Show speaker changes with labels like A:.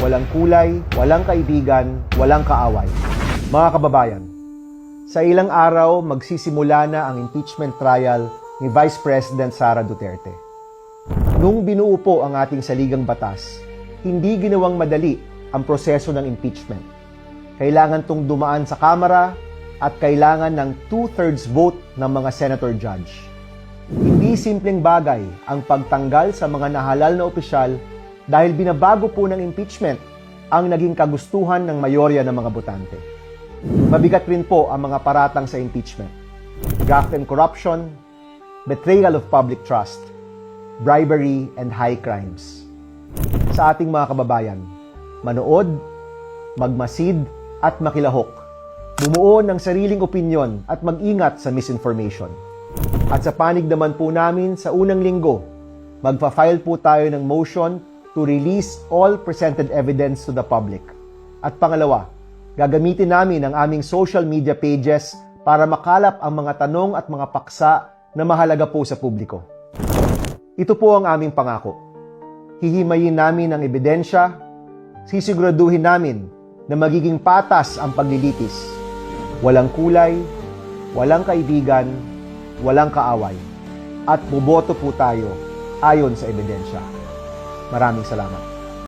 A: walang kulay, walang kaibigan, walang kaaway. Mga kababayan, sa ilang araw magsisimula na ang impeachment trial ni Vice President Sara Duterte. Nung binuo po ang ating saligang batas, hindi ginawang madali ang proseso ng impeachment. Kailangan tong dumaan sa Kamara at kailangan ng 2/3 vote ng mga senator judge. Hindi simpleng bagay ang pagtanggal sa mga nahalal na opisyal dahil binabago po ng impeachment ang naging kagustuhan ng mayorya ng mga botante. Mabigat rin po ang mga paratang sa impeachment: graft and corruption, betrayal of public trust, bribery, and high crimes. Sa ating mga kababayan, manood, magmasid, at makilahok. Bumuo ng sariling opinyon at mag-ingat sa misinformation. At sa panig naman po namin sa unang linggo, magpa-file po tayo ng motion to release all presented evidence to the public. At pangalawa, gagamitin namin ang aming social media pages para makalap ang mga tanong at mga paksa na mahalaga po sa publiko. Ito po ang aming pangako. Hihimayin namin ang ebidensya, sisiguraduhin namin na magiging patas ang paglilitis. Walang kulay, walang kaibigan, walang kaaway. At boboto po tayo ayon sa ebidensya. Maraming salamat.